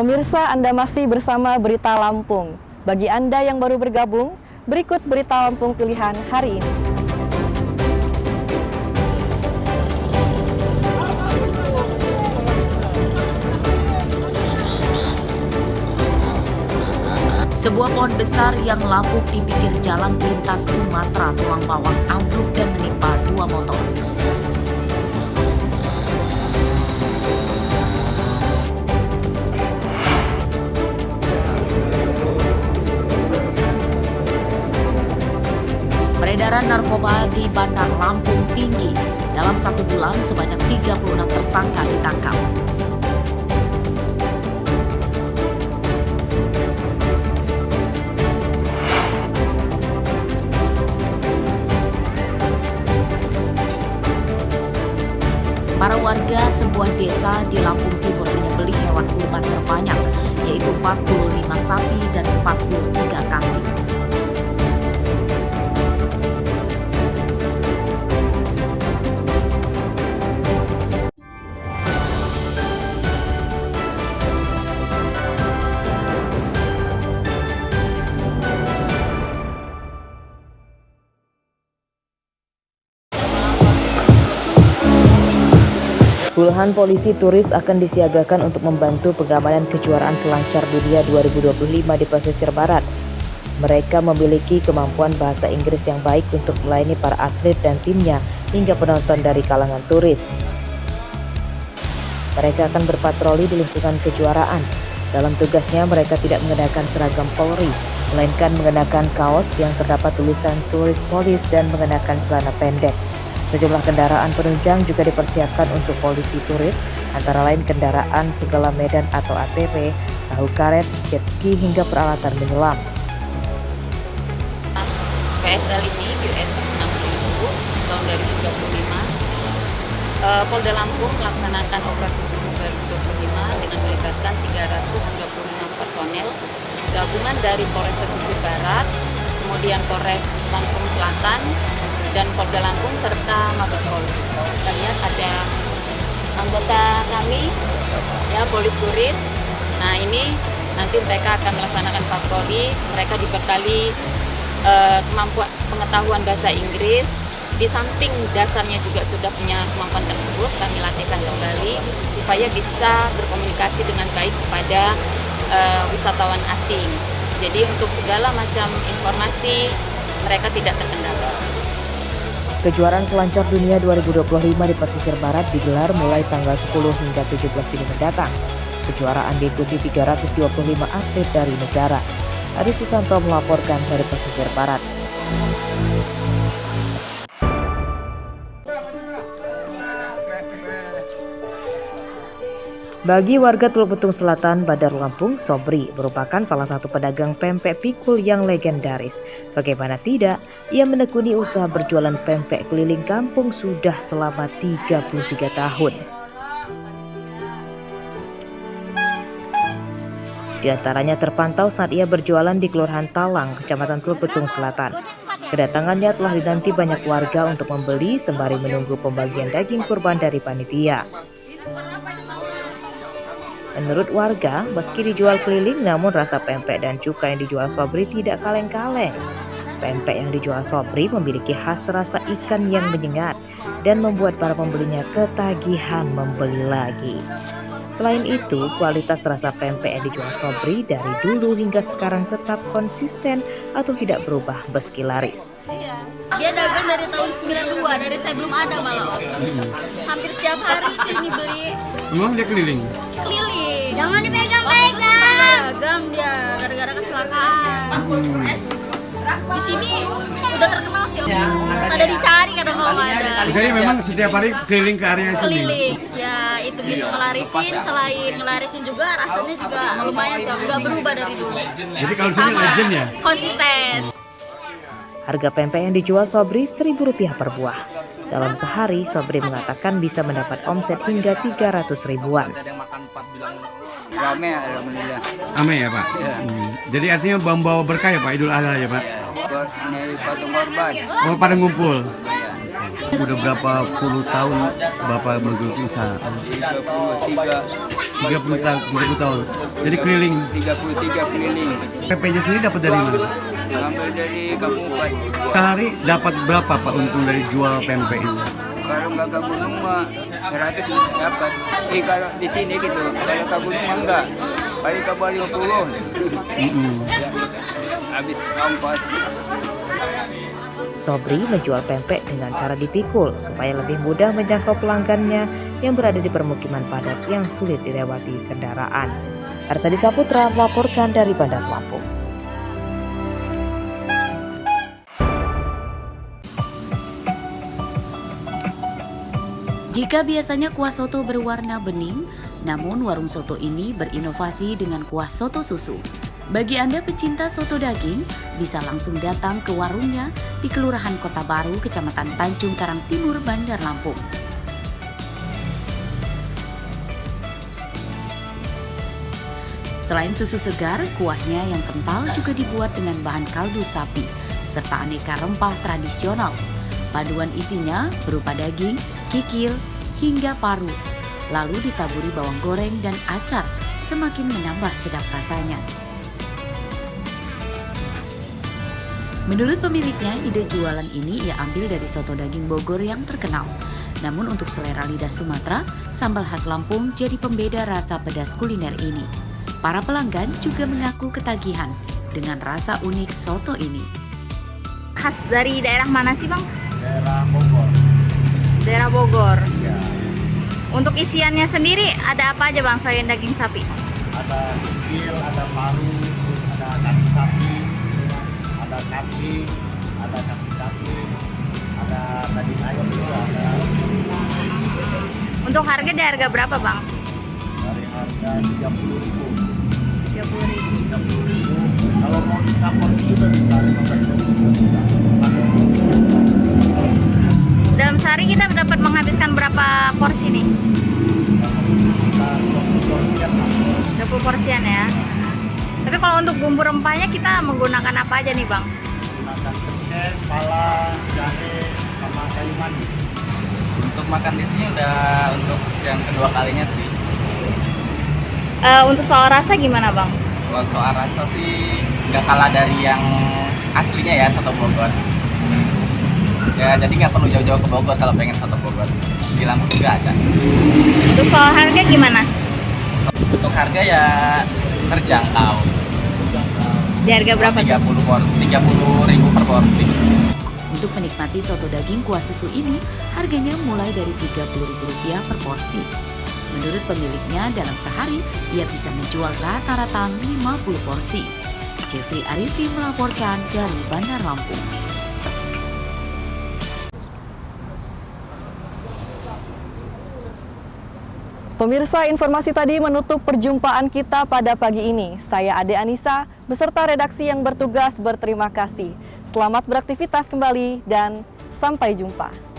Pemirsa, Anda masih bersama Berita Lampung. Bagi Anda yang baru bergabung, berikut Berita Lampung pilihan hari ini. Sebuah pohon besar yang lapuk di pinggir jalan lintas Sumatera Tulang Bawang ambruk dan menimpa dua motor. Peredaran narkoba di Bandar Lampung tinggi. Dalam satu bulan sebanyak 36 tersangka ditangkap. Para warga sebuah desa di Lampung Timur menyembelih hewan kurban terbanyak, yaitu 45 sapi dan 43 kambing. Puluhan polisi turis akan disiagakan untuk membantu pengamanan kejuaraan selancar dunia 2025 di pesisir barat. Mereka memiliki kemampuan bahasa Inggris yang baik untuk melayani para atlet dan timnya hingga penonton dari kalangan turis. Mereka akan berpatroli di lingkungan kejuaraan. Dalam tugasnya mereka tidak mengenakan seragam Polri, melainkan mengenakan kaos yang terdapat tulisan Turis Police dan mengenakan celana pendek. Sejumlah kendaraan penunjang juga dipersiapkan untuk polisi turis, antara lain kendaraan segala medan atau ATV, perahu karet, jet ski hingga peralatan menyelam. PSL ini US 60.000 tahun 2025. Polda Lampung melaksanakan operasi Brimo 2025 dengan melibatkan 326 personel gabungan dari Polres Pesisir Barat, kemudian Polres Lampung Selatan, dan Polda Lampung serta Mabes Polri. Kita lihat ada anggota kami, ya, polis turis. Nah, ini nanti mereka akan melaksanakan patroli. Mereka dibekali kemampuan pengetahuan bahasa Inggris. Di samping dasarnya juga sudah punya kemampuan tersebut, kami latihkan kembali supaya bisa berkomunikasi dengan baik kepada wisatawan asing. Jadi untuk segala macam informasi mereka tidak terkendala. Kejuaraan selancar dunia 2025 di pesisir barat digelar mulai tanggal 10 hingga 17 Juni mendatang. Kejuaraan diikuti 325 atlet dari negara. Adi Susanto melaporkan dari pesisir barat. Bagi warga Teluk Betung Selatan, Bandar Lampung, Sobri merupakan salah satu pedagang pempek pikul yang legendaris. Bagaimana tidak, ia menekuni usaha berjualan pempek keliling kampung sudah selama 33 tahun. Di antaranya terpantau saat ia berjualan di Kelurahan Talang, Kecamatan Teluk Betung Selatan. Kedatangannya telah dinanti banyak warga untuk membeli sembari menunggu pembagian daging kurban dari panitia. Menurut warga, meski dijual keliling namun rasa pempek dan cuka yang dijual Sobri tidak kaleng-kaleng. Pempek yang dijual Sobri memiliki khas rasa ikan yang menyengat dan membuat para pembelinya ketagihan membeli lagi. Selain itu, kualitas rasa pempek yang dijual Sobri dari dulu hingga sekarang tetap konsisten atau tidak berubah meski laris. Dia dagang dari tahun 92, dari saya belum ada malah. Hampir setiap hari sini beli. Emang dia keliling? Keliling. Jangan dipegang-pegang. Dagang dia, gara-gara kecelakaan. Di sini udah terkenal sih, Om. Ada dicari kadang kalau ada. Jadi memang setiap hari keliling ke area sini? Keliling. Ya itu gitu ngelarisin, selain ngelarisin juga rasanya juga lumayan sih, nggak berubah dari dulu. Jadi kalau sini legend ya? Konsisten. Harga pempek yang dijual Sobri Rp1.000 per buah. Dalam sehari, Sobri mengatakan bisa mendapat omset hingga 300 ribuan. Rame, alhamdulillah. Ame ya Pak? Ya. Jadi artinya membawa berkah ya Pak, Idul Adha ya Pak? Buat nyari patung korban. Oh, pada ngumpul? Ya. Udah berapa puluh tahun Bapak menggeluti usaha? 33. 30 tahun. Jadi keliling. 33 keliling. PPJ sendiri dapat dari mana? Ambil dari Kabupaten. Sehari dapat berapa Pak untung dari jual pempek ini? Kalau nggak ke gunung mah 100 dapat. Kalau di sini gitu. Kalau ke gunung mah enggak. Paling ke bawah 50. Habis ongkos. Sobri menjual pempek dengan cara dipikul supaya lebih mudah menjangkau pelanggannya yang berada di permukiman padat yang sulit dilewati kendaraan. Arsadi Saputra melaporkan dari Bandar Lampung. Jika biasanya kuah soto berwarna bening, namun warung soto ini berinovasi dengan kuah soto susu. Bagi Anda pecinta soto daging, bisa langsung datang ke warungnya di Kelurahan Kota Baru, Kecamatan Tanjung Karang Timur, Bandar Lampung. Selain susu segar, kuahnya yang kental juga dibuat dengan bahan kaldu sapi, serta aneka rempah tradisional. Paduan isinya berupa daging, kikil, hingga paru, lalu ditaburi bawang goreng dan acar, semakin menambah sedap rasanya. Menurut pemiliknya, ide jualan ini ia ambil dari soto daging Bogor yang terkenal. Namun untuk selera lidah Sumatera, sambal khas Lampung jadi pembeda rasa pedas kuliner ini. Para pelanggan juga mengaku ketagihan dengan rasa unik soto ini. Khas dari daerah mana sih Bang? Daerah Bogor. Daerah Bogor. Ya, Untuk isiannya sendiri ada apa aja Bang selain daging sapi? ada kikil, ada paru, ada kaki sapi, ada kambing, ada kaki kambing, ada daging ayam juga ada. Untuk harga di harga berapa Bang? Dari harga 30.000. 30.000. 30.000. Kalau mau dicampur juga bisa 15.000 juga bisa. Dalam sehari kita dapat menghabiskan berapa porsi nih? Kita 20 porsian lah. 20 porsian ya. Tapi kalau untuk bumbu rempahnya kita menggunakan apa aja nih Bang? Gunakan cengkeh, pala, jahe, sama kayu manis. Untuk makan di sini udah untuk yang kedua kalinya sih. Untuk soal rasa gimana Bang? Kalau soal rasa sih nggak kalah dari yang aslinya ya, soto Bogor. Ya jadi nggak perlu jauh-jauh ke Bogor kalau pengen soto Bogor. Di Lampung juga ada. Untuk soal harga gimana? Untuk harga ya terjangkau. Di harga berapa? 30.000 per porsi. Untuk menikmati soto daging kuah susu ini, harganya mulai dari Rp30.000 per porsi. Menurut pemiliknya, dalam sehari ia bisa menjual rata-rata 50 porsi. Jeffrey Arifi melaporkan dari Bandar Lampung. Pemirsa, informasi tadi menutup perjumpaan kita pada pagi ini. Saya Ade Anissa beserta redaksi yang bertugas berterima kasih. Selamat beraktivitas kembali dan sampai jumpa.